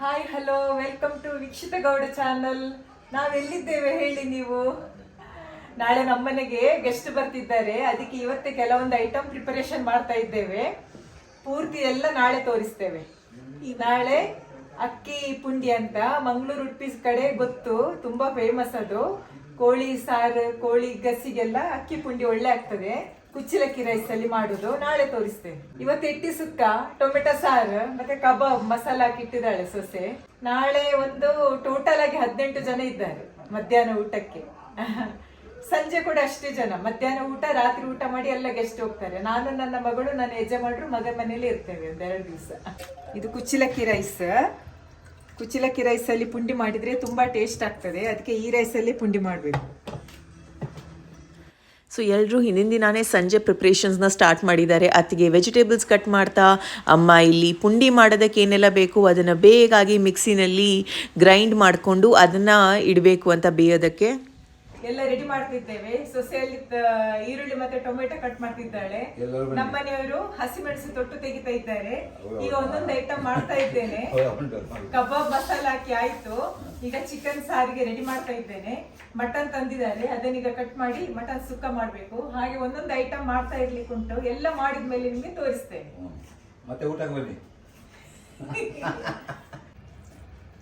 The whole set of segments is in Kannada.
Hi hello welcome to Veekshitha Gowda channel. ನಾವೆಲ್ಲಿದ್ದೇವೆ ಹೇಳಿ ನೀವು? ನಾಳೆ ನಮ್ಮನೆಗೆ ಗೆಸ್ಟ್ ಬರ್ತಿದ್ದಾರೆ, ಅದಕ್ಕೆ ಇವತ್ತೇ ಕೆಲವೊಂದು ಐಟಮ್ ಪ್ರಿಪರೇಷನ್ ಮಾಡ್ತಾ ಇದ್ದೇವೆ. ಪೂರ್ತಿ ಎಲ್ಲ ನಾಳೆ ತೋರಿಸ್ತೇವೆ. ಈ ನಾಳೆ ಅಕ್ಕಿ ಪುಂಡಿ ಅಂತ ಮಂಗಳೂರು ಉಡುಪಿ ಕಡೆ ಗೊತ್ತು, ತುಂಬಾ ಫೇಮಸ್ ಅದು. ಕೋಳಿ ಸಾರು, ಕೋಳಿ ಗಸಿಗೆಲ್ಲ ಅಕ್ಕಿ ಪುಂಡಿ ಒಳ್ಳೆ ಆಗ್ತದೆ. ಕುಚ್ಚಲಕ್ಕಿ ರೈಸ್ ಅಲ್ಲಿ ಮಾಡುದು, ನಾಳೆ ತೋರಿಸ್ತೇನೆ. ಇವತ್ತು ಎಟ್ಟಿ ಸುಕ್ಕ, ಟೊಮೆಟೊ ಸಾರು ಮತ್ತೆ ಕಬಾಬ್ ಮಸಾಲ ಹಾಕಿ ಇಟ್ಟಿದ್ದಾಳೆ ಸೊಸೆ. ನಾಳೆ ಒಂದು ಟೋಟಲ್ ಆಗಿ 18 ಜನ ಇದ್ದಾರೆ ಮಧ್ಯಾಹ್ನ ಊಟಕ್ಕೆ. ಸಂಜೆ ಕೂಡ ಅಷ್ಟೇ ಜನ. ಮಧ್ಯಾಹ್ನ ಊಟ, ರಾತ್ರಿ ಊಟ ಮಾಡಿ ಎಲ್ಲ ಗೆಸ್ಟ್ ಹೋಗ್ತಾರೆ. ನಾನು, ನನ್ನ ಮಗಳು, ನನ್ನ ಯಜಮಾನರು ಮಗನ ಮನೇಲಿ ಇರ್ತೇವೆ ಒಂದ್ 2 ದಿವಸ. ಇದು ಕುಚ್ಚಲಕ್ಕಿ ರೈಸ್. ಕುಚ್ಚಲಕ್ಕಿ ರೈಸ್ ಅಲ್ಲಿ ಪುಂಡಿ ಮಾಡಿದ್ರೆ ತುಂಬಾ ಟೇಸ್ಟ್ ಆಗ್ತದೆ, ಅದಕ್ಕೆ ಈ ರೈಸ್ ಅಲ್ಲಿ ಪುಂಡಿ ಮಾಡಬೇಕು. ಸೊ ಎಲ್ಲರೂ ಹಿಂದಿನ ದಿನಾನೇ ಸಂಜೆ ಪ್ರಿಪ್ರೇಷನ್ಸ್ನ ಸ್ಟಾರ್ಟ್ ಮಾಡಿದ್ದಾರೆ. ಅತ್ತಿಗೆ ವೆಜಿಟೇಬಲ್ಸ್ ಕಟ್ ಮಾಡ್ತಾ, ಅಮ್ಮ ಇಲ್ಲಿ ಪುಂಡಿ ಮಾಡೋದಕ್ಕೆ ಏನೆಲ್ಲ ಬೇಕು ಅದನ್ನು ಬೇಗಾಗಿ ಮಿಕ್ಸಿನಲ್ಲಿ ಗ್ರೈಂಡ್ ಮಾಡಿಕೊಂಡು ಅದನ್ನು ಇಡಬೇಕು ಅಂತ ಬೇಯೋದಕ್ಕೆ ಎಲ್ಲ ರೆಡಿ ಮಾಡ್ತಿದ್ದೇವೆ. ಸೊಸೆಯಲ್ಲಿ ಈರುಳ್ಳಿ ಮತ್ತೆ ಟೊಮೆಟೊ ಕಟ್ ಮಾಡ್ತಿದ್ದಾಳೆ. ನಮ್ಮನೆಯವರು ಹಸಿಮೆಣಸು ತೊಟ್ಟು ತೆಗಿತಾ ಇದ್ದಾರೆ. ಈಗ ಒಂದೊಂದು ಐಟಮ್ ಮಾಡ್ತಾ ಇದ್ದೇನೆ. ಕಬಾಬ್ ಮಸಾಲ ಹಾಕಿ ಆಯ್ತು. ಈಗ ಚಿಕನ್ ಸಾರಿಗೆ ರೆಡಿ ಮಾಡ್ತಾ ಇದ್ದೇನೆ. ಮಟನ್ ತಂದಿದ್ದಾರೆ, ಅದನ್ನೀಗ ಕಟ್ ಮಾಡಿ ಮಟನ್ ಸುಕ್ಕ ಮಾಡ್ಬೇಕು. ಹಾಗೆ ಒಂದೊಂದು ಐಟಮ್ ಮಾಡ್ತಾ ಇರ್ಲಿಕ್ಕೆ ಉಂಟು. ಎಲ್ಲ ಮಾಡಿದ್ಮೇಲೆ ನಿಮ್ಗೆ ತೋರಿಸ್ತೇನೆ. ಮತ್ತೆ ಊಟಕ್ಕೆ ಬನ್ನಿ.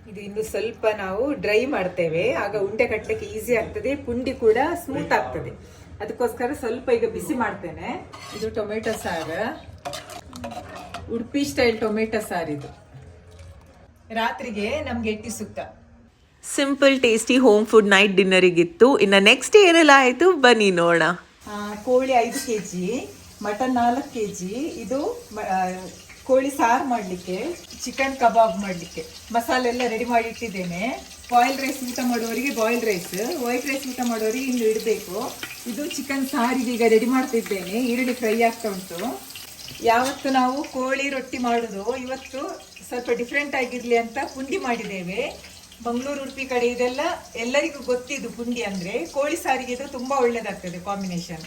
ಇದು ಇನ್ನು ಸ್ವಲ್ಪ ನಾವು ಡ್ರೈ ಮಾಡ್ತೇವೆ, ಆಗ ಉಂಡೆ ಕಟ್ಟಲಿಕ್ಕೆ ಈಸಿ ಆಗ್ತದೆ, ಪುಂಡಿ ಕೂಡ ಸ್ಮೂತ್ ಆಗ್ತದೆ. ಅದಕ್ಕೋಸ್ಕರ ಸ್ವಲ್ಪ ಈಗ ಬಿಸಿ ಮಾಡ್ತೇನೆ. ಇದು ಟೊಮೆಟೊ ಸಾರು, ಉಡುಪಿ ಸ್ಟೈಲ್ ಟೊಮೆಟೊ ಸಾರು. ಇದು ರಾತ್ರಿಗೆ ನಮ್ಗೆ ಎಟ್ಟಿ ಸುಕ್ಕ. Simple tasty home food night ಡಿನ್ನರಿಗಿತ್ತು. ಇನ್ನು ನೆಕ್ಸ್ಟ್ ಏನೆಲ್ಲ ಆಯಿತು ಬನ್ನಿ ನೋಡೋಣ. ಕೋಳಿ 5 kg, ಮಟನ್ 4 kg. ಇದು ಕೋಳಿ ಸಾರು ಮಾಡಲಿಕ್ಕೆ, ಚಿಕನ್ ಕಬಾಬ್ ಮಾಡಲಿಕ್ಕೆ ಮಸಾಲೆ ಎಲ್ಲ ರೆಡಿ ಮಾಡಿ ಇಟ್ಟಿದ್ದೇನೆ. ಬಾಯ್ಲ್ ರೈಸ್ ಊಟ ಮಾಡೋರಿಗೆ ಬಾಯ್ಲ್ ರೈಸ್, ವೈಟ್ ರೈಸ್ ಊಟ ಮಾಡೋರಿಗೆ ಇನ್ನು ಇಡಬೇಕು. ಇದು ಚಿಕನ್ ಸಾರಿಗೆ ಈಗ ರೆಡಿ ಮಾಡ್ತಿದ್ದೇನೆ. ಈರುಳ್ಳಿ ಫ್ರೈ ಆಗ್ತಾ ಉಂಟು. ಯಾವತ್ತು ನಾವು ಕೋಳಿ ರೊಟ್ಟಿ ಮಾಡೋದು, ಇವತ್ತು ಸ್ವಲ್ಪ ಡಿಫ್ರೆಂಟ್ ಆಗಿರ್ಲಿ ಅಂತ ಪುಂಡಿ ಮಾಡಿದ್ದೇವೆ. ಮಂಗಳೂರು ಉಡುಪಿ ಕಡೆ ಇದೆಲ್ಲ ಎಲ್ಲರಿಗೂ ಗೊತ್ತಿದ್ದು ಪುಂಡಿ ಅಂದ್ರೆ. ಕೋಳಿ ಸಾರಿಗೆ ಇದು ತುಂಬಾ ಒಳ್ಳೇದಾಗ್ತದೆ ಕಾಂಬಿನೇಷನ್.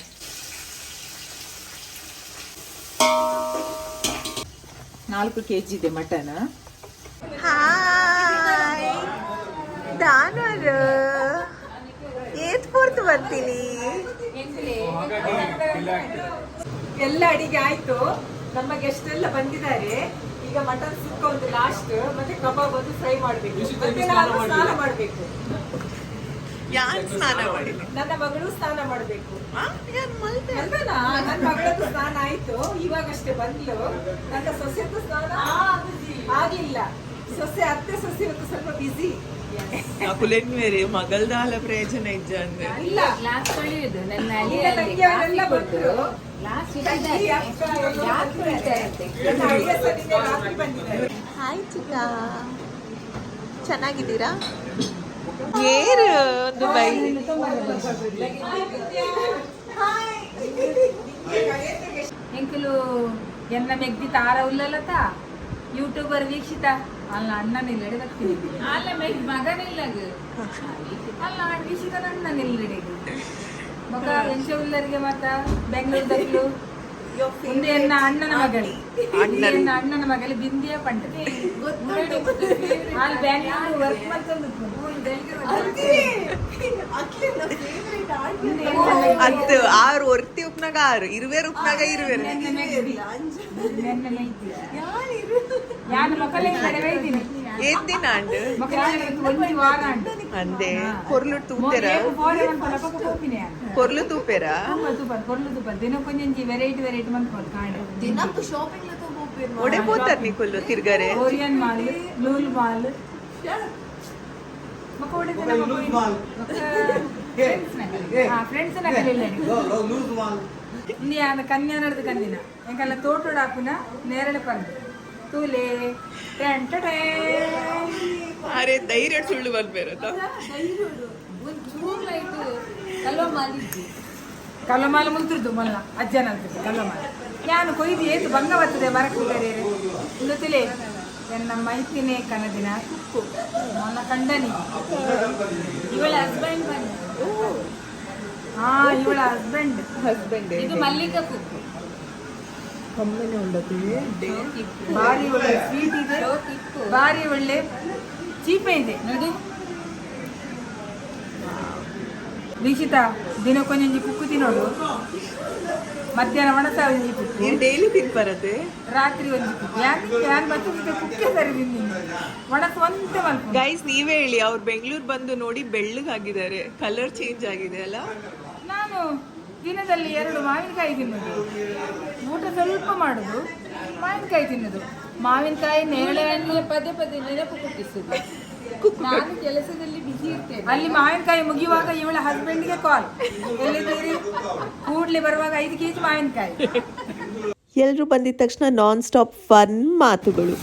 4 kg ಇದೆ ಮಟನ್. ಬರ್ತೀನಿ. ಎಲ್ಲ ಅಡಿಗೆ ಆಯ್ತು. ನಮ್ಮ ಗೆಸ್ಟ್ ಎಲ್ಲ ಬಂದಿದ್ದಾರೆ. ಈಗ ಮಟನ್ ಸುಕ್ಕ ಒಂದು ಲಾಸ್ಟ್, ಮತ್ತೆ ಕಬಾಬ್ ಒಂದು ಫ್ರೈ ಮಾಡ್ಬೇಕು, ಮತ್ತೆ ನಾನು ಸ್ನಾನ ಮಾಡ್ಬೇಕು. ನನ್ನ ಮಗಳು ಸ್ನಾನ ಮಾಡ್ಬೇಕು. ನನ್ನ ಮಗಳದ್ದು ಸ್ನಾನ ಆಯ್ತು, ಇವಾಗಷ್ಟೇ ಬಂದ್ಲು. ನನ್ನ ಸೊಸೆದ್ದು ಸ್ನಾನ ಆಗಿಲ್ಲ. ಅತ್ತೆ ಸೊಸೆ ಇವತ್ತು ಸ್ವಲ್ಪ ಬಿಸಿ. ಮಗಲ್ದಾಲ ಪ್ರಯೋಜನ ಇದ್ದ ಇಲ್ಲ, ಎಲ್ಲ ಬಂದ್ರು. ಹಾಯ್ ಚಿಕ್ಕ, ಚೆನ್ನಾಗಿದ್ದೀರಾ? ಏರು ಒಂದು ಎಂಕುಲು ಎನ್ನ ಮೆಗ್ದಿ ತಾರ ಉಲ್ಲಲತ ಯೂಟ್ಯೂಬರ್ ವೀಕ್ಷಿತ ಅಲ್ಲ ಅಣ್ಣನಿಲ್ಲಡೆ ಬರ್ತೀನಿ ಅಲ್ಲ ಮೆಗ್ ಮಗನಿಲ್ಲಗ ಅಲ್ಲ ವೀಕ್ಷಿತ ಅಣ್ಣನಿಲ್ಲಡೆ ಮಗ ಎಂಚ ಉಲ್ಲರಿಗೆ ಮತ್ತ ಬೆಂಗಳೂರು ಮುಂದೆ ಎನ್ನ ಅಣ್ಣನ ಮಗಳಿ ಅಣ್ಣನ ಮಗಳಿ ಬಿಂದಿಯ ಪಂಡದೆ ಅಲ್ಲಿ ಬ್ಯಾಂಗ್ಳೂರು ವರ್ಕ್ ಮಾಡ್ಕೊಂಡು ಅದು 6 ಒರ್ತಿ ಉಪ್ನಾಗ 6 ಇರುವೆ ಉಪ್ನಾಗ ಇರುವೆ ಯಾನು ಮಕ್ಕಳಿಗೆ ಕಡಿಮೆ ಇದ್ದೀನಿ ಏನ್ ಅಂಡ್ ಒಂದು ವಾರ ಅಂದೆ ಕೊರ್ಲು ತೂಪೇರ ಕೊರ್ಲು ತೂಪೇರ ಕೊರ್ಲು ತೂಪ ದಿನಕ್ಕೊಂಜಿ ವೆರೈಟಿ ಮಂತ್ಕೊಂಡು ಕಾಣೆ ದಿನಕ್ಕೂ ಶಾಪಿಂಗ್ ಒಡೆ ಹೋತಾರ ನೀ ಕೊಲ್ಲು ತಿರ್ಗಾರೆ ಕೊರಿಯನ್ ಮಾಲ್ ಲೂಲ್ ಮಾಲ್ ಫ್ರೆಂಡ್ಸ್ ಕನ್ಯಾ ನಡೆದು ಕಂದಿನ ಎಂಕಲ್ಲ ತೋಟೋಡು ಹಾಕುನ ನೇರಳೆ ಪಂದು ತೂಲೆ ಅರೆ ಧೈರ್ಯ ಸುಳ್ಳು ಬಂದ್ಬೇರತ್ತ ಕಲ್ಲಮಾಲ ಮುಂತಿರ್ದು ಮೊಲ್ಲ ಅಜ್ಜನ ಅಂತಿದ್ದು ಕಲ್ಲಮಾಲ ನಾನು ಕೊಯ್ದು ಏತು ಭಂಗ ಬರ್ತದೆ ಮರಕ್ಕೆ ಇಲ್ಲತಿಲೆ ನನ್ನ ಮೈತಿನೇ ಕನದಿನ ಕುಕ್ಕು ನನ್ನ ಕಂಡನಿ ಇವಳ ಹಸ್ಬೆಂಡ್ ಬಂದು ಇವಳ ಹಸ್ಬೆಂಡ್ ಹಸ್ಬೆಂಡ್ ಇದು ಮಲ್ಲಿಕಾ ಕುಕ್ಕು ಕಮ್ಮನೆ ಉಂಡದು ಭಾರಿ ಒಳ್ಳೆ ಸ್ವೀಟ್ ಇದೆ, ಭಾರಿ ಒಳ್ಳೆ ಚೀಪೆ ಇದೆ ನೋಡಿ. ದೀಕ್ಷಿತಾ ದಿನಕ್ಕೊಂಜಿ ಪುಕ್ಕು ತಿನ್ನೋಡು, ಮಧ್ಯಾಹ್ನ ಒಣಸ ಒಂಜಿ ಪುಕ್ಕು, ಡೈಲಿ ತಿನ್ ಬರತ್ತೆ, ರಾತ್ರಿ ಒಂಜಿ ಪುಕ್ಕು. ಯಾನ್ ಮತ್ತೆ ಪುಕ್ಕೆ ಸರಿ ತಿಂದಿನಿ, ಒಣಸ ಒಂದೇ ಮಲ್ಪ. ಗೈಸ್ ನೀವೇ ಹೇಳಿ, ಅವ್ರು ಬೆಂಗಳೂರು ಬಂದು ನೋಡಿ ಬೆಳ್ಳಗಾಗಿದ್ದಾರೆ, ಕಲರ್ ಚೇಂಜ್ ಆಗಿದೆ ಅಲ್ಲ. ನಾನು ದಿನದಲ್ಲಿ 2 ಮಾವಿನಕಾಯಿ ತಿನ್ನೋದು, ಊಟ ಸ್ವಲ್ಪ ಮಾಡೋದು, ಮಾವಿನಕಾಯಿ ತಿನ್ನೋದು. ಮಾವಿನಕಾಯಿ ನೇರಳೆ ಹಣ್ಣು ಪದೇ ಪದೇ ನೆನಪು ಹುಟ್ಟಿಸುದು. ನಾನು ಕೆಲಸದಲ್ಲಿ ಬಿಸಿ ಇರ್ತೇನೆ. ಅಲ್ಲಿ ಮಾವಿನಕಾಯಿ ಮುಗಿಯುವಾಗ ಇವಳ ಹಸ್ಬೆಂಡ್ಗೆ ಕಾಲ್, ಎಲ್ಲಿದ್ದೀರಿ, ಕೂಡ್ಲಿ ಬರುವಾಗ 5 kg ಮಾವಿನಕಾಯಿ. ಎಲ್ಲರೂ ಬಂದಿದ ತಕ್ಷಣ ನಾನ್ ಸ್ಟಾಪ್ ಫನ್ ಮಾತುಗಳು.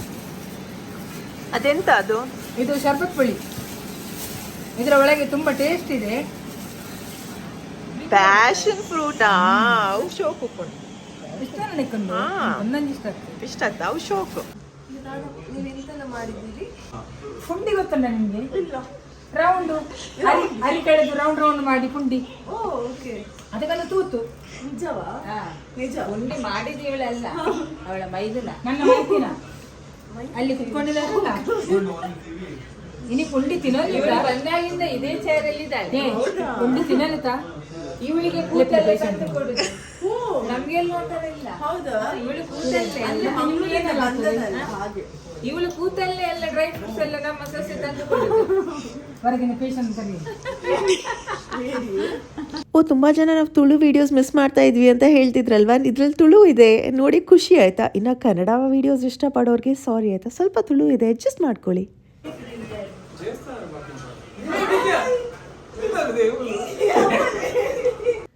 ಅದೆಂತ ಅದು? ಇದು ಶರ್ಬತ್ ಪುಳಿ, ಇದರ ಒಳಗೆ ತುಂಬಾ ಟೇಸ್ಟ್ ಇದೆ. ಪ್ಯಾಷನ್ ಫ್ರೂಟಾ? ಅವು ಶೋಕು ಉಪ್ಪುಂಡು. ಇಷ್ಟ ನನಗೊಂದು ಒಂದೊಂದು ಇಷ್ಟ ಆಗ್ತದೆ. ಇಷ್ಟ ಆಗ್ತಾ ಅವು ಶೋಕು. ಪುಂಡಿ ಗೊತ್ತುಂಟ ನಿಮಗೆ? ರೌಂಡು ಅಲ್ಲಿ ಕಡೆದು ರೌಂಡ್ ರೌಂಡ್ ಮಾಡಿ ಪುಂಡಿ, ಅದಕ್ಕೆಲ್ಲ ತೂತು. ಉಂಡಿ ಮಾಡಿದ ಇವಳಲ್ಲ, ಅವಳ ಮೈದನ. ನನ್ನ ಮೈದಿನ ಅಲ್ಲಿ ಕುತ್ಕೊಂಡಿಲ್ಲ, ಇನಿ ಪುಂಡಿ ತಿನ್ನೋದಿಲ್ಲ. ಬಂದಾಗಿಂದ ಇದೇ ಚೇರಲ್ಲಿ ಇದ್ದಾಳೆ. ಪುಂಡಿ ತಿನ್ನಲಿತಾ? ಇವಳಿಗೆ ಕೂತಲ್ಲೇ ತಂದು ಕೊಡುದು, ನಮ್ಗೆಲ್ಲ ನೋಡ್ತಾರಿಲ್ಲ. ಇವಳು ಕೂತಲ್ಲೇ ಇವಳು ಕೂತಲ್ಲೇ ಎಲ್ಲ ಡ್ರೈ ಫ್ರೂಟ್ಸ್ ಎಲ್ಲ ನಮ್ಮ ಸೊಸೆ ತಂದು ಕೊಡುದು. ಹೊರಗಿನ ಪೇಷಂಟ್ ಕರಿ. ಓ, ತುಂಬ ಜನ ನಾವು ತುಳು ವಿಡಿಯೋಸ್ ಮಿಸ್ ಮಾಡ್ತಾ ಇದ್ವಿ ಅಂತ ಹೇಳ್ತಿದ್ರಲ್ವಾ, ಇದ್ರಲ್ಲಿ ತುಳು ಇದೆ ನೋಡಿ ಖುಷಿ ಆಯ್ತಾ. ಇನ್ನು ಕನ್ನಡ ವಿಡಿಯೋಸ್ ಇಷ್ಟಪಡೋರಿಗೆ ಸಾರಿ ಆಯ್ತಾ, ಸ್ವಲ್ಪ ತುಳು ಇದೆ, ಅಡ್ಜಸ್ಟ್ ಮಾಡ್ಕೊಳ್ಳಿ.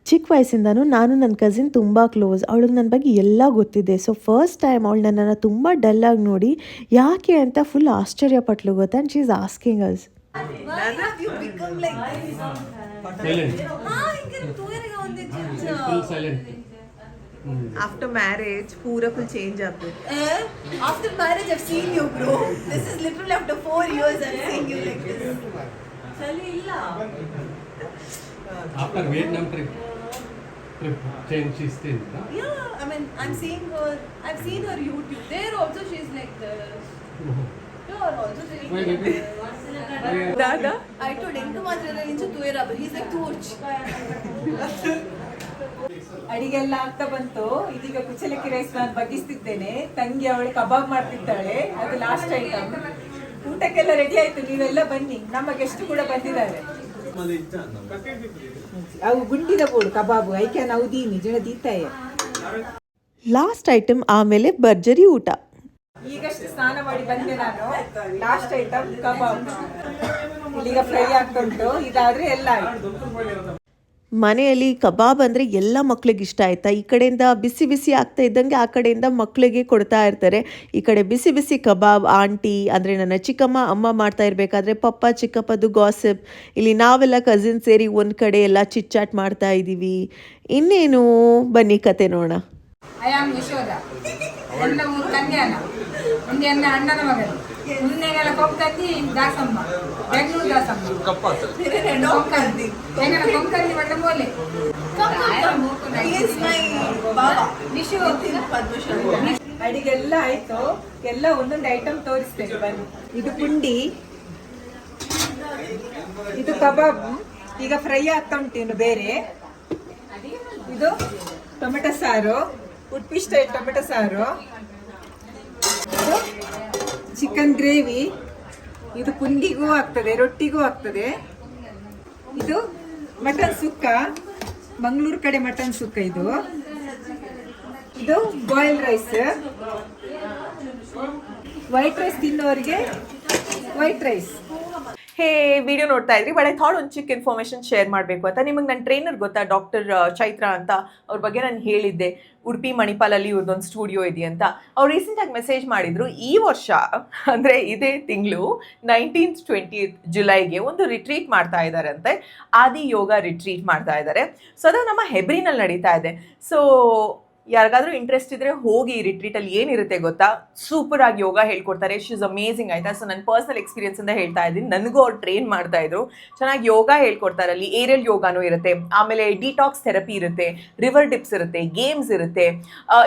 ಚಿಕ್ಕ ವಯಸ್ಸಿಂದನೂ ನಾನು ನನ್ನ ಕಸಿನ್ ತುಂಬ ಕ್ಲೋಸ್, ಅವಳಿಗೆ ನನ್ನ ಬಗ್ಗೆ ಎಲ್ಲ ಗೊತ್ತಿದೆ. ಸೊ ಫಸ್ಟ್ ಟೈಮ್ ಅವಳು ನನ್ನನ್ನು ತುಂಬ ಡಲ್ಲಾಗಿ ನೋಡಿ ಯಾಕೆ ಅಂತ ಫುಲ್ ಆಶ್ಚರ್ಯಪಟ್ಲು ಗೊತ್ತಾ. And she is asking us, after marriage ಪೂರ ಫುಲ್ ಚೇಂಜ್ ಆಗ್ತದೆ. After marriage, I've seen you grow. This is literally after 4 years I'm seeing you like this. Chali illa. After Vietnam trip change she's thin. Huh? Yeah, I mean, I'm seeing her. I've seen her YouTube. There also she's like this. Here also she's Why like baby? this. Dada? I told Enka Madra into Tuera, but he's like Turch. ಅಡಿಗೆಲ್ಲ ಆಗ್ತಾ ಬಂತು. ಇದೀಗ ಕುಚಲಕ್ಕಿ ರೈಸ್ ನಾನು ಬಗ್ಗಿಸ್ತಿದ್ದೇನೆ. ತಂಗಿ ಅವಳು ಕಬಾಬ್ ಮಾಡ್ತಿದ್ದಾಳೆ, ಅದು ಲಾಸ್ಟ್ ಐಟಮ್. ಊಟಕ್ಕೆಲ್ಲ ರೆಡಿ ಆಯ್ತು, ನೀವೆಲ್ಲ ಬನ್ನಿ. ನಮ್ಮ ಗೆಸ್ಟ್ ಕೂಡ ಬಂದಿದ್ದಾರೆ. ಅವು ಗುಂಡಿದ ಬೋಡು ಕಬಾಬು ಐಕ್ಯ ನಾವು ದೀನಿ ಜನ ದೀತಾಯ. ಲಾಸ್ಟ್ ಐಟಮ್, ಆಮೇಲೆ ಭರ್ಜರಿ ಊಟ. ಈಗಷ್ಟು ಸ್ನಾನ ಮಾಡಿ ಬಂದೆ ನಾನು. ಲಾಸ್ಟ್ ಐಟಮ್ ಕಬಾಬ್, ಇಲ್ಲಿಗ ಫ್ರೈ ಆಗ್ತಾ ಉಂಟು. ಇದಾದ್ರೆ ಎಲ್ಲ ಆಯ್ತು. ಮನೆಯಲ್ಲಿ ಕಬಾಬ್ ಅಂದರೆ ಎಲ್ಲ ಮಕ್ಳಿಗೆ ಇಷ್ಟ ಆಯ್ತಾ. ಈ ಕಡೆಯಿಂದ ಬಿಸಿ ಬಿಸಿ ಆಗ್ತಾ ಇದ್ದಂಗೆ ಆ ಕಡೆಯಿಂದ ಮಕ್ಕಳಿಗೆ ಕೊಡ್ತಾ ಇರ್ತಾರೆ. ಈ ಕಡೆ ಬಿಸಿ ಬಿಸಿ ಕಬಾಬ್ ಆಂಟಿ ಅಂದರೆ ನನ್ನ ಚಿಕ್ಕಮ್ಮ ಅಮ್ಮ ಮಾಡ್ತಾ ಇರಬೇಕಾದ್ರೆ ಪಪ್ಪ ಚಿಕ್ಕಪ್ಪದು ಗಾಸಿಪ್, ಇಲ್ಲಿ ನಾವೆಲ್ಲ ಕಸಿನ್ ಸೇರಿ ಒಂದು ಕಡೆ ಎಲ್ಲ ಚಿಟ್ಚಾಟ್ ಮಾಡ್ತಾ ಇದ್ದೀವಿ. ಇನ್ನೇನು ಬನ್ನಿ ಕತೆ ನೋಡೋಣ. ಐ ಆಮ್ ಯಶೋಧ, ನನ್ನ ಊರು ಕನ್ಯಾನ, ಮುಂದೆ ನನ್ನ ಅಣ್ಣನ ಮಗನು. ಮುಂದೆಗೆಲ್ಲ ಕೊಂಕಂದಿ ದಾಸಮ್ಮ, ಬೆಂಗಳೂರು ದಾಸಮ್ಮ, ಕೊಂಕಂದಿ ಬಣ್ಣ ಬೋಲೆ. He is my Baba. Vishu Padmashan. ಅಡಿಗೆಲ್ಲ ಆಯ್ತು, ಎಲ್ಲ ಒಂದೊಂದು ಐಟಮ್ ತೋರಿಸ್ತೇನೆ ಬನ್ನಿ. ಇದು ಪುಂಡಿ, ಇದು ಕಬಾಬ್ ಈಗ ಫ್ರೈ ಆಗ್ತಾ ಉಂಟು. ಇನ್ನು ಬೇರೆ ಇದು ಟೊಮೆಟೊ ಸಾರು, ಉಡುಪಿ ಸ್ಟೈಲ್ ಟೊಮೆಟೊ ಸಾರು. ಇದು ಚಿಕನ್ ಗ್ರೇವಿ, ಇದು ಪುಂಡಿಗೂ ಆಗ್ತದೆ, ರೊಟ್ಟಿಗೂ ಆಗ್ತದೆ. ಇದು ಮಟನ್ ಸುಕ್ಕ, ಮಂಗಳೂರು ಕಡೆ ಮಟನ್ ಸುಕ್ಕ. ಇದು ಬಾಯ್ಲ್ ರೈಸ್. ವೈಟ್ ರೈಸ್ ತಿನ್ನೋರಿಗೆ ವೈಟ್ ರೈಸ್. ಹೇ, ವಿಡಿಯೋ ನೋಡ್ತಾ ಇದ್ರಿ, ಬಟ್ ಐ ಥಾಟ್ ಒಂದು ಚಿಕ್ಕ ಇನ್ಫಾರ್ಮೇಷನ್ ಶೇರ್ ಮಾಡಬೇಕು ಅಂತ. ನಿಮಗೆ ನನ್ನ ಟ್ರೈನರ್ ಗೊತ್ತಾ, ಡಾಕ್ಟರ್ ಚೈತ್ರ ಅಂತ, ಅವ್ರ ಬಗ್ಗೆ ನಾನು ಹೇಳಿದ್ದೆ. ಉಡುಪಿ ಮಣಿಪಾಲಲ್ಲಿ ಇವ್ರದ್ದೊಂದು ಸ್ಟುಡಿಯೋ ಇದೆ ಅಂತ. ಅವ್ರು ರೀಸೆಂಟಾಗಿ ಮೆಸೇಜ್ ಮಾಡಿದರು, ಈ ವರ್ಷ ಅಂದರೆ ಇದೇ ತಿಂಗಳು 19th 20th ಜುಲೈಗೆ ಒಂದು ರಿಟ್ರೀಟ್ ಮಾಡ್ತಾ ಇದ್ದಾರಂತೆ. ಆದಿ ಯೋಗ ರಿಟ್ರೀಟ್ ಮಾಡ್ತಾ ಇದ್ದಾರೆ. ಸೊ ಅದು ನಮ್ಮ ಹೆಬ್ರಿನಲ್ಲಿ ನಡೀತಾ ಇದೆ. ಸೊ ಯಾರಿಗಾದ್ರೂ ಇಂಟ್ರೆಸ್ಟ್ ಇದ್ರೆ ಹೋಗಿ ರಿಟ್ರೀಟ್ ಅಲ್ಲಿ ಏನಿರುತ್ತೆ ಗೊತ್ತಾ, ಸೂಪರ್ ಆಗಿ ಯೋಗ ಹೇಳ್ಕೊಡ್ತಾರೆ. ಶಿ ಇಸ್ ಅಮೇಸಿಂಗ್ ಆಯ್ತಾ. ಸೊ ನನ್ನ ಪರ್ಸನಲ್ ಎಕ್ಸ್ಪೀರಿಯನ್ಸ್ ಇಂದ ಹೇಳ್ತಾ ಇದ್ದೀನಿ, ನನಗೂ ಅವ್ರು ಟ್ರೈನ್ ಮಾಡ್ತಾ ಇದ್ರು, ಚೆನ್ನಾಗಿ ಯೋಗ ಹೇಳ್ಕೊಡ್ತಾರೆ. ಅಲ್ಲಿ ಏರಿಯಲ್ ಯೋಗಾನು ಇರುತ್ತೆ, ಆಮೇಲೆ ಡಿಟಾಕ್ಸ್ ಥೆರಪಿ ಇರುತ್ತೆ, ರಿವರ್ ಡಿಪ್ಸ್ ಇರುತ್ತೆ, ಗೇಮ್ಸ್ ಇರುತ್ತೆ.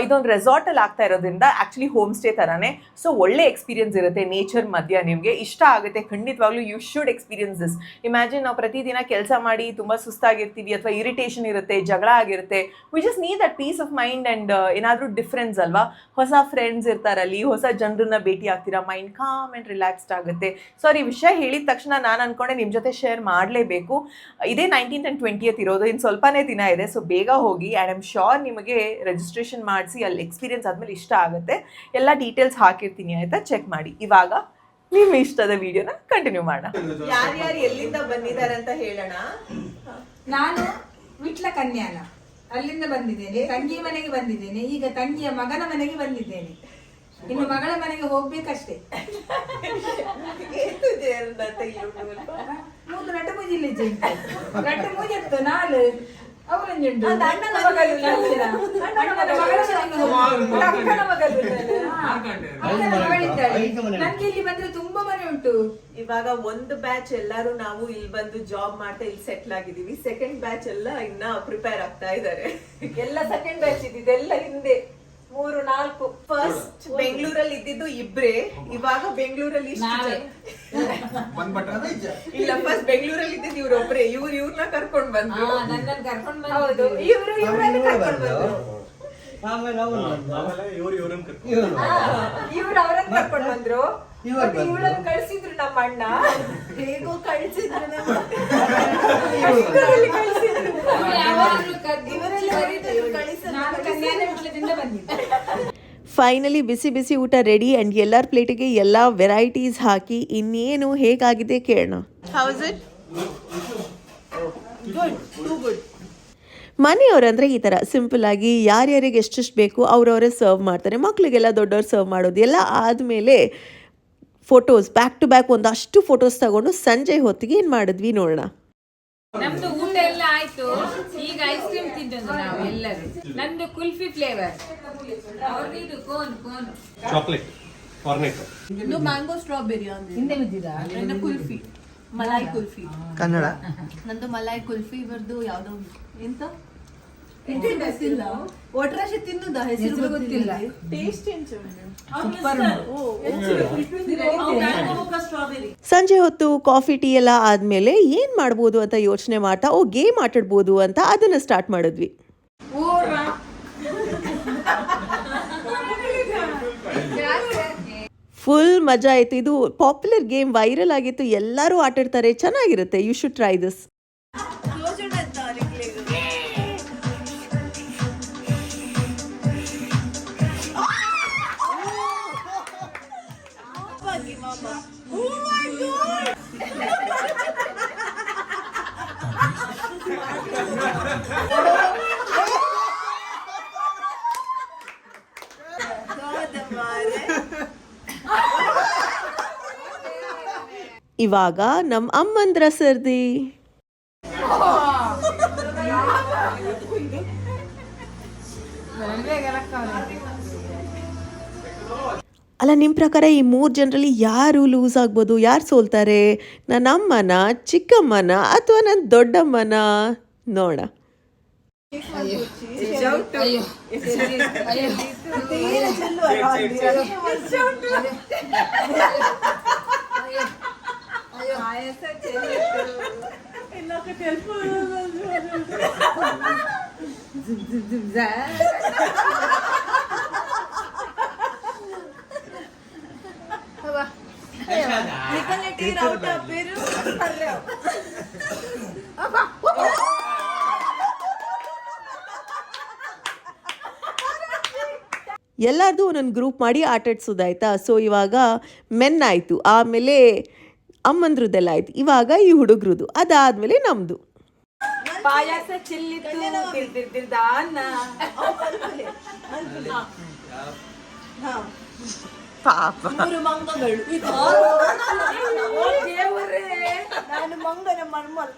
ಇದೊಂದು ರೆಸಾರ್ಟ್ ಅಲ್ಲಿ ಆಗ್ತಾ ಇರೋದ್ರಿಂದ ಆಕ್ಚುಲಿ ಹೋಮ್ ಸ್ಟೇ ತರಾನೇ. ಸೊ ಒಳ್ಳೆ ಎಕ್ಸ್ಪೀರಿಯನ್ಸ್ ಇರುತ್ತೆ, ನೇಚರ್ ಮಧ್ಯ ನಿಮಗೆ ಇಷ್ಟ ಆಗುತ್ತೆ ಖಂಡಿತವಾಗ್ಲೂ. You should experience this. Imagine ನಾವು ಪ್ರತಿದಿನ ಕೆಲಸ ಮಾಡಿ ತುಂಬಾ ಸುಸ್ತಾಗಿರ್ತೀವಿ, ಅಥವಾ ಇರಿಟೇಷನ್ ಇರುತ್ತೆ, ಜಗಳ ಆಗಿರುತ್ತೆ. We just need that peace of mind and ಏನಾದ್ರೂ ಡಿಫ್ರೆನ್ಸ್ ಅಲ್ವಾ. ಹೊಸ ಫ್ರೆಂಡ್ಸ್ ಇರ್ತಾರಲ್ಲಿ, ಹೊಸ ಜನರನ್ನ ಭೇಟಿ ಆಗ್ತೀರಾ, ಮೈಂಡ್ ಕಾಮ್ ಅಂಡ್ ರಿಲ್ಯಾಕ್ಸ್ಡ್ ಆಗುತ್ತೆ. ಸೊ ಈ ವಿಷಯ ಹೇಳಿದ ತಕ್ಷಣ ನಾನು ಅನ್ಕೊಂಡೆ ನಿಮ್ಮ ಜೊತೆ ಶೇರ್ ಮಾಡಲೇಬೇಕು. ಇದೇ 19th and 20th ಇರೋದು, ಇನ್ನು ಸ್ವಲ್ಪನೇ ದಿನ ಇದೆ. ಸೊ ಬೇಗ ಹೋಗಿ, ಆ್ಯಂಡ್ ಐ ಆಮ್ ಶೋರ್ ನಿಮಗೆ ರಿಜಿಸ್ಟ್ರೇಷನ್ ಮಾಡಿಸಿ ಅಲ್ಲಿ ಎಕ್ಸ್ಪೀರಿಯನ್ಸ್ ಆದಮೇಲೆ ಇಷ್ಟ ಆಗುತ್ತೆ. ಎಲ್ಲ ಡೀಟೇಲ್ಸ್ ಹಾಕಿರ್ತೀನಿ ಆಯ್ತಾ, ಚೆಕ್ ಮಾಡಿ. ಇವಾಗ ನಿಮ್ಮ ಇಷ್ಟದ ವಿಡಿಯೋನ ಕಂಟಿನ್ಯೂ ಮಾಡೋಣ. ಯಾರ್ಯಾರು ಎಲ್ಲಿಂದ ಬಂದಿದ್ದಾರೆ ಅಂತ ಹೇಳೋಣ. ನಾನು ವಿಟ್ಲ ಕನ್ಯಾನ ಅಲ್ಲಿಂದ ಬಂದಿದ್ದೇನೆ, ತಂಗಿ ಮನೆಗೆ ಬಂದಿದ್ದೇನೆ. ಈಗ ತಂಗಿಯ ಮಗನ ಮನೆಗೆ ಬಂದಿದ್ದೇನೆ, ಇನ್ನು ಮಗಳ ಮನೆಗೆ ಹೋಗ್ಬೇಕಷ್ಟೇ. ಮೂದು ನಟ ಮುಜಿಲಿ ನಟ ಮುಜತ್ತು ನಾಲ್ ಅವರಂಜುಂಡು ಅಣ್ಣನ ಮಗಳು ನನ್ಗೆ ಇಲ್ಲಿ ಬಂದ್ರೆ ತುಂಬಾ ಮನೆ ಉಂಟು. ಇವಾಗ ಒಂದು ಬ್ಯಾಚ್ ಎಲ್ಲರೂ ನಾವು ಇಲ್ಲಿ ಬಂದು ಜಾಬ್ ಮಾಡ್ತಾ ಇಲ್ಲಿ ಸೆಟ್ಲ್ ಆಗಿದೀವಿ. ಸೆಕೆಂಡ್ ಬ್ಯಾಚ್ ಎಲ್ಲ ಇನ್ನ ಪ್ರಿಪೇರ್ ಆಗ್ತಾ ಇದ್ದಾರೆ. ಎಲ್ಲ ಸೆಕೆಂಡ್ ಬ್ಯಾಚ್ ಇದೆಲ್ಲ ಹಿಂದೆ 3-4. ಫಸ್ಟ್ ಬೆಂಗಳೂರಲ್ಲಿ ಇದ್ದಿದ್ದು ಇಬ್ರೇ, ಇವಾಗ ಬೆಂಗಳೂರಲ್ಲಿ ಇಲ್ಲ. ಫಸ್ಟ್ ಬೆಂಗಳೂರಲ್ಲಿ ಇದ್ದಿದ್ದು ಇವ್ರೊಬ್ರೆ, ಇವ್ರನ್ನ ಕರ್ಕೊಂಡ್ ಬಂದ್ರು. ನನ್ನನ್ನು ಕರ್ಕೊಂಡು ಹೌದು, ಇವ್ರನ್ನ ಕರ್ಕೊಂಡ್ ಬಂದ್ರು. ಇವ್ರು ಅವರನ್ನ ಕರ್ಕೊಂಡ್ ಬಂದ್ರು, ಇವಳನ್ನ ಕಳ್ಸಿದ್ರು ನಮ್ಮ ಅಣ್ಣ. ಹೇಗೋ ಕಳ್ಸಿದ್ರು ಫೈನಲಿ ಬಿಸಿ ಬಿಸಿ ಊಟ ರೆಡಿ ಆ್ಯಂಡ್ ಎಲ್ಲರ ಪ್ಲೇಟಿಗೆ ಎಲ್ಲ ವೆರೈಟೀಸ್ ಹಾಕಿ ಇನ್ನೇನು ಹೇಗಾಗಿದೆ ಕೇಳೋಣ. How's it? Good, too good. ಮನೆಯವರಂದರೆ ಈ ಥರ ಸಿಂಪಲ್ ಆಗಿ ಯಾರ್ಯಾರಿಗೆ ಎಷ್ಟೆಷ್ಟು ಬೇಕು ಅವ್ರವರೇ ಸರ್ವ್ ಮಾಡ್ತಾರೆ. ಮಕ್ಕಳಿಗೆಲ್ಲ ದೊಡ್ಡವ್ರು ಸರ್ವ್ ಮಾಡೋದು ಎಲ್ಲ ಆದಮೇಲೆ ಫೋಟೋಸ್ ಬ್ಯಾಕ್ ಟು ಬ್ಯಾಕ್ ಒಂದಷ್ಟು ಫೋಟೋಸ್ ತಗೊಂಡು ಸಂಜೆ ಹೊತ್ತಿಗೆ ಏನು ಮಾಡಿದ್ವಿ ನೋಡೋಣ. ನಮ್ದು ಊಟ ಎಲ್ಲ ಆಯ್ತು, ಈಗ ಐಸ್ ಕ್ರೀಮ್ ತಿಂದದ್ದು ನಾವು ಎಲ್ಲರೂ. ನಂದು ಕುಲ್ಫಿ ಫ್ಲೇವರ್, ಅವ್ರದ್ದು ಕೋನ್ ಚಾಕ್ಲೇಟ್ ಕಾರ್ನೆಟ್. ಇದು ಮ್ಯಾಂಗೋ ಸ್ಟ್ರಾಬೆರಿ ಹಿಂದೆ ಬಿದ್ದಿರಾ? ನಂದು ಕುಲ್ಫಿ ಮಲಾಯ್ ಕುಲ್ಫಿ ಕನ್ನಡ. ನಂದು ಮಲಾಯ್ ಕುಲ್ಫಿ, ಇವ್ರದ್ದು ಯಾವ್ದೋ ಎಂತ ಗೊತ್ತಿಲ್ಲ. ಒಟ್ರಾಶಿ ತಿನ್ನುದ ಹೆಸರು ಗೊತ್ತಿಲ್ಲ. ಟೇಸ್ಟ್ ಸಂಜೆ ಹೊತ್ತು ಕಾಫಿ ಟೀ ಎಲ್ಲ ಆದಮೇಲೆ ಏನು ಮಾಡ್ಬೋದು ಅಂತ ಯೋಚನೆ ಮಾಡ್ತಾ ಗೇಮ್ ಆಟಾಡ್ಬೋದು ಅಂತ ಅದನ್ನು ಸ್ಟಾರ್ಟ್ ಮಾಡಿದ್ವಿ. ಫುಲ್ ಮಜಾ ಆಯಿತು. ಇದು ಪಾಪ್ಯುಲರ್ ಗೇಮ್, ವೈರಲ್ ಆಗಿತ್ತು, ಎಲ್ಲರೂ ಆಟಾಡ್ತಾರೆ, ಚೆನ್ನಾಗಿರುತ್ತೆ. You should try this. ಇವಾಗ ನಮ್ಮ ಅಮ್ಮಂದ್ರ ಸರ್ದಿ. ಅಲ್ಲ, ನಿಮ್ಮ ಪ್ರಕಾರ ಈ 3 ಜನರಲ್ಲಿ ಯಾರು ಲೂಸ್ ಆಗ್ಬೋದು, ಯಾರು ಸೋಲ್ತಾರೆ? ನನ್ನ ಅಮ್ಮನ, ಚಿಕ್ಕಮ್ಮನ ಅಥವಾ ನನ್ನ ದೊಡ್ಡಮ್ಮನ? ನೋಡ. ಎಲ್ಲರದು ಒಂದೊಂದು ಗ್ರೂಪ್ ಮಾಡಿ ಆಟಾಡ್ಸೋದಾಯ್ತಾ. ಸೊ ಇವಾಗ ಮೆನ್ ಆಯಿತು, ಆಮೇಲೆ ಅಮ್ಮಂದ್ರದ್ದೆಲ್ಲ ಆಯ್ತು, ಇವಾಗ ಈ ಹುಡುಗ್ರದ್ದು, ಅದಾದ್ಮೇಲೆ ನಮ್ದು. ಪಾಯಸ ಚಿಲ್ಲಿತ್ತು ಅನ್ನ. ಪಾಪ ನಾನು ಮಂಗನ ಮರ್ಮಲ್.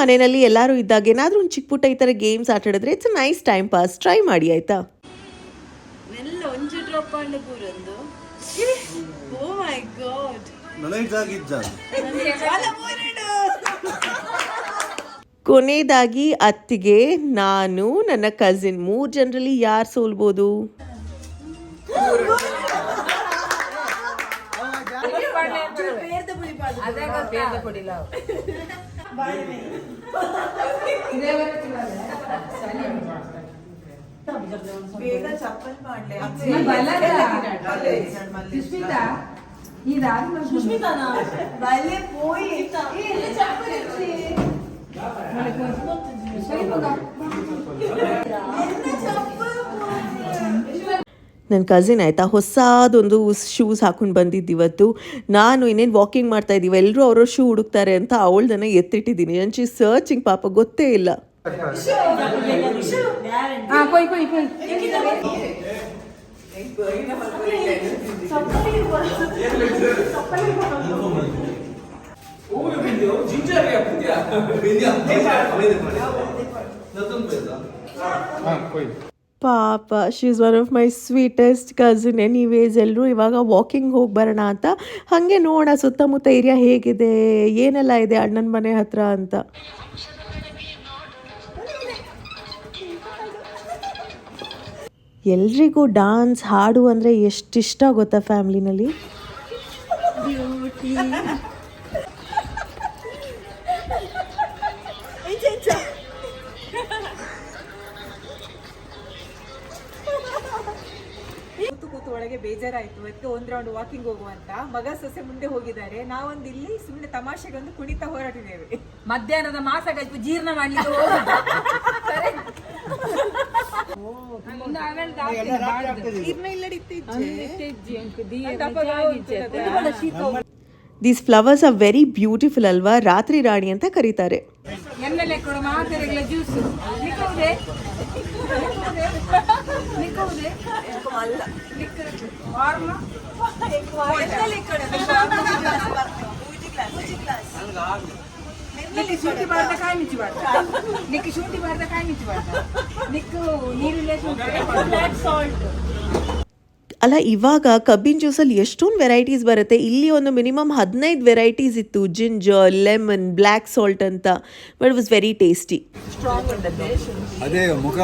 ಮನೆಯಲ್ಲಿ ಎಲ್ಲರೂ ಇದ್ದಾಗ ಏನಾದರೂ ಒಂದು ಚಿಕ್ಕ ಪುಟ್ಟ ಈ ಥರ ಗೇಮ್ಸ್ ಆಟಾಡಿದ್ರೆ it's a nice time pass. Try ಮಾಡಿ ಆಯಿತಾ. ಎಲ್ಲ ಒಂಚು ಡ್ರಾಪ್ ಮಾಡಿ ಕೂರಂದು. ಓ ಮೈ ಗಾಡ್. ಕೊನೆಯದಾಗಿ ಅತ್ತಿಗೆ, ನಾನು, ನನ್ನ ಕಸಿನ್ 3 ಜನರಲ್ಲಿ ಯಾರು ಸೋಲ್ಬೋದು? ನನ್ನ ಕಸಿನ್ ಆಯಿತಾ ಹೊಸದೊಂದು ಶೂಸ್ ಹಾಕೊಂಡು ಬಂದಿದ್ದು ಇವತ್ತು. ನಾನು ಇನ್ನೇನು ವಾಕಿಂಗ್ ಮಾಡ್ತಾ ಇದ್ದೀವಿ, ಎಲ್ಲರೂ ಅವ್ರವ್ರ ಶೂ ಹುಡುಕ್ತಾರೆ ಅಂತ ಅವಳದನ್ನ ಎತ್ತಿಟ್ಟಿದ್ದೀನಿ. ಅಂಚಿ ಸರ್ಚಿಂಗ್ ಪಾಪ ಗೊತ್ತೇ ಇಲ್ಲ. ಪಾಪ she is one of my sweetest cousin. Anyways ಎಲ್ಲರೂ ಇವಾಗ ವಾಕಿಂಗ್ ಹೋಗಿ ಬರೋಣ ಅಂತ ಹಾಗೆ ನೋಡೋಣ ಸುತ್ತಮುತ್ತ ಏರಿಯಾ ಹೇಗಿದೆ, ಏನೆಲ್ಲ ಇದೆ ಅಣ್ಣನ ಮನೆ ಹತ್ರ ಅಂತ. ಎಲ್ರಿಗೂ ಡಾನ್ಸ್ ಹಾಡು ಅಂದರೆ ಎಷ್ಟಿಷ್ಟ ಗೊತ್ತಾ ಫ್ಯಾಮ್ಲಿನಲ್ಲಿ. ಕೂತು ಒಳಗೆ ಬೇಜಾರಾಯ್ತು. ಅದಕ್ಕೆ ಒಂದ್ ರೌಂಡ್ ವಾಕಿಂಗ್ ಹೋಗುವಂತ ಮಗ ಸೊಸೆ ಮುಂದೆ ಹೋಗಿದ್ದಾರೆ. ನಾವೊಂದು ಇಲ್ಲಿ ಸುಮ್ಮನೆ ತಮಾಷೆಗೊಂದು ಕುಣಿತಾ ಹೊರಟಿದ್ದೇವೆ. ಮಧ್ಯಾಹ್ನದ ಮಾಸ ಗಜ್ಪು ಜೀರ್ಣ ಮಾಡ್ಲಿಕ್ಕೆ these flowers are very beautiful ಅಲ್ವಾ, ರಾತ್ರಿ ರಾಣಿ ಅಂತ ಕರೀತಾರೆ. ಎಣ್ಣೆಲೆ ಕೊಡ ಮಾತೆರೆಗಳ ಜ್ಯೂಸು ನಿಕ್ಕುವುದೇ ನಿಕ್ಕೆ ಶುಂಠಿ ಬಾರ್ದ ಕಾಯಿ ಮಿಚ್ಚಿ ಬಾರ್ದ ನಿಕ್ಕೆ ಶುಂಠಿ ಬಾರ್ದ ಕಾಯಿ ಮಿಚ್ಚಿ ಬಾರ್ದ ನಿಕ್ಕು ನೀರಿಲ್ಲೇ ಸಾಲ್ಟ್. ಅಲ್ಲ ಇವಾಗ ಕಬ್ಬಿನ ಜ್ಯೂಸಲ್ಲಿ ಎಷ್ಟೊಂದು ವೆರೈಟೀಸ್ ಬರುತ್ತೆ. ಇಲ್ಲಿ ಒಂದು ಮಿನಿಮಮ್ 15 ವೆರೈಟೀಸ್ ಇತ್ತು, ಜಿಂಜರ್, ಲೆಮನ್, ಬ್ಲ್ಯಾಕ್ ಸಾಲ್ಟ್ ಅಂತ. But it was very tasty. ಅದೇ ಮುಖ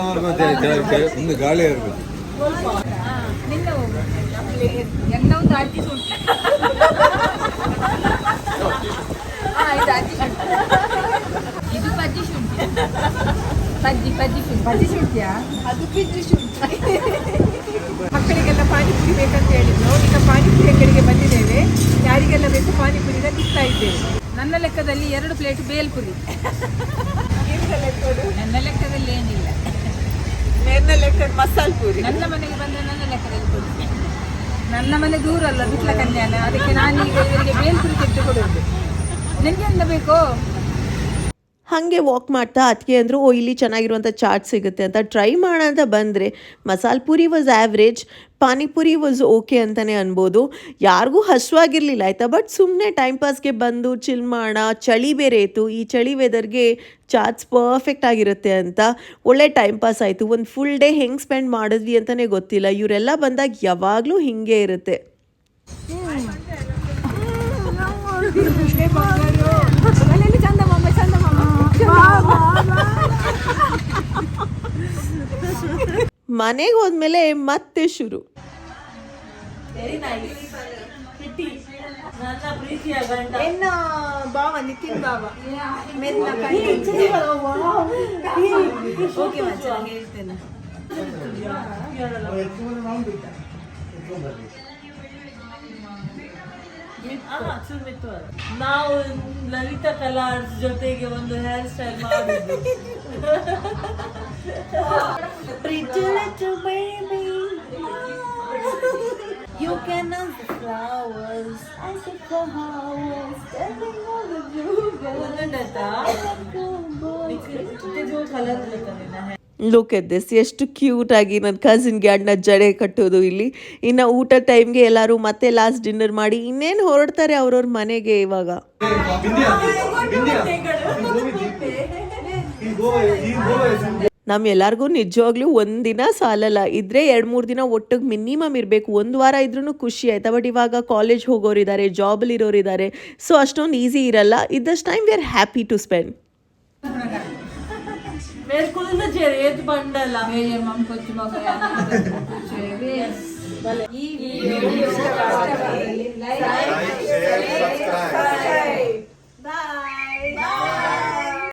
ಒಂದು ಗಾಳಿ ಇರಬೇಕು. ಎಲ್ಲ ಒಂದು ಅಜ್ಜಿ ಶುಂಠಿ ಇದು ಬಜ್ಜಿ ಶುಂಠಿ, ಬಜ್ಜಿ ಶುಂಠಿಯಾ? ಅದು ಪಿಜ್ಜಿ ಶುಂಠಿ. ಮಕ್ಕಳಿಗೆಲ್ಲ ಪಾನಿಪುರಿ ಬೇಕಂತ ಹೇಳಿದ್ರು. ಈಗ ಪಾನಿಪುರಿ ಕಡೆಗೆ ಬಂದಿದ್ದೇವೆ. ಯಾರಿಗೆಲ್ಲ ಬೇಕು ಪಾನಿಪುರಿನ ತಿಂತಾ ಇದ್ದೇವೆ. ನನ್ನ ಲೆಕ್ಕದಲ್ಲಿ 2 ಪ್ಲೇಟ್ ಬೇಲ್ಪುರಿ. ನನ್ನ ಲೆಕ್ಕದಲ್ಲಿ ಏನಿಲ್ಲ, ನನ್ನ ಲೆಕ್ಕ ಮಸಾಲೆ ಪೂರಿ. ನನ್ನ ಮನೆಗೆ ಬಂದರೆ ನನ್ನ ಲೆಕ್ಕದಲ್ಲಿ ಕೊಡಿ. ನನ್ನ ಮನೆ ದೂರ ಅಲ್ಲ, ಬಿಟ್ಲ ಕನ್ಯಾನ. ಅದಕ್ಕೆ ನಾನೀಗ ಇವರಿಗೆ ಬೇಲ್ಪುರಿ ತೆಗೆದು ಕೊಡೋದು. ನಿನಗೆ ಎಂತ ಬೇಕೋ? ಹಾಗೆ ವಾಕ್ ಮಾಡ್ತಾ ಅದಕ್ಕೆ ಅಂದರು ಓ ಇಲ್ಲಿ ಚೆನ್ನಾಗಿರುವಂಥ ಚಾಟ್ ಸಿಗುತ್ತೆ ಅಂತ ಟ್ರೈ ಮಾಡೋಣ ಅಂತ ಬಂದರೆ ಮಸಾಲೆ puri was average, panipuri was okay ಅಂತಲೇ ಅನ್ಬೋದು. ಯಾರಿಗೂ ಹಸುವಾಗಿರಲಿಲ್ಲ ಆಯಿತಾ. ಬಟ್ ಸುಮ್ಮನೆ ಟೈಮ್ ಪಾಸ್ಗೆ ಬಂದು ಚಿಲ್ ಮಾಡೋಣ. ಚಳಿ ಬೇರೆ ಇತ್ತು, ಈ ಚಳಿ ವೆದರ್ಗೆ ಚಾಟ್ಸ್ ಪರ್ಫೆಕ್ಟ್ ಆಗಿರುತ್ತೆ ಅಂತ ಒಳ್ಳೆ ಟೈಮ್ ಪಾಸ್ ಆಯಿತು. ಒಂದು ಫುಲ್ ಡೇ ಹೆಂಗೆ ಸ್ಪೆಂಡ್ ಮಾಡಿದ್ವಿ ಅಂತಲೇ ಗೊತ್ತಿಲ್ಲ. ಇವರೆಲ್ಲ ಬಂದಾಗ ಯಾವಾಗಲೂ ಹೀಗೆ ಇರುತ್ತೆ. ಮನೆಗೆ ಹೋದ್ಮೇಲೆ ಮತ್ತೆ ಶುರು. ಎನ್ನ ಬಾವ ನಿತಿನ್ ಬಾವ ಓಕೆ ಮಚ್ಚ ಹೇಳ್ತೇನೆ. ನಾವು ಲಲಿತಾ ಕಲಾ ಆರ್ಟ್ಸ್ ಜೊತೆಗೆ ಒಂದು ಹೇರ್ ಸ್ಟೈಲ್ ಮಾಡಿದ್ವಿ. Pretty little baby, you can ask the flowers, I see flowers, standing on the blue girl. Look at this, ಎಷ್ಟು ಕ್ಯೂಟಾಗಿ ನನ್ನ ಕಸಿನ್ಗೆ ಅಣ್ಣ ಜಡೆ ಕಟ್ಟೋದು ಇಲ್ಲಿ. ಇನ್ನು ಊಟ ಟೈಮ್ಗೆ ಎಲ್ಲರೂ ಮತ್ತೆ ಲಾಸ್ಟ್ ಡಿನ್ನರ್ ಮಾಡಿ ಇನ್ನೇನು ಹೊರಡ್ತಾರೆ ಅವ್ರವ್ರ ಮನೆಗೆ. ಇವಾಗ ನಮ್ಮೆಲ್ಲರಿಗೂ ನಿಜವಾಗ್ಲೂ ಒಂದಿನ ಸಾಲಲ್ಲ, ಇದ್ರೆ 2-3 ದಿನ ಒಟ್ಟಿಗೆ ಮಿನಿಮಮ್ ಇರಬೇಕು. ಒಂದು ವಾರ ಇದ್ರೂ ಖುಷಿ ಆಯ್ತಾ. ಬಟ್ ಇವಾಗ ಕಾಲೇಜ್ ಹೋಗೋರಿದ್ದಾರೆ, ಜಾಬಲ್ಲಿ ಇರೋರಿದ್ದಾರೆ, ಸೊ ಅಷ್ಟೊಂದು ಈಸಿ ಇರಲ್ಲ. ಇದ್ದಷ್ಟು time we are happy to spend. ಈ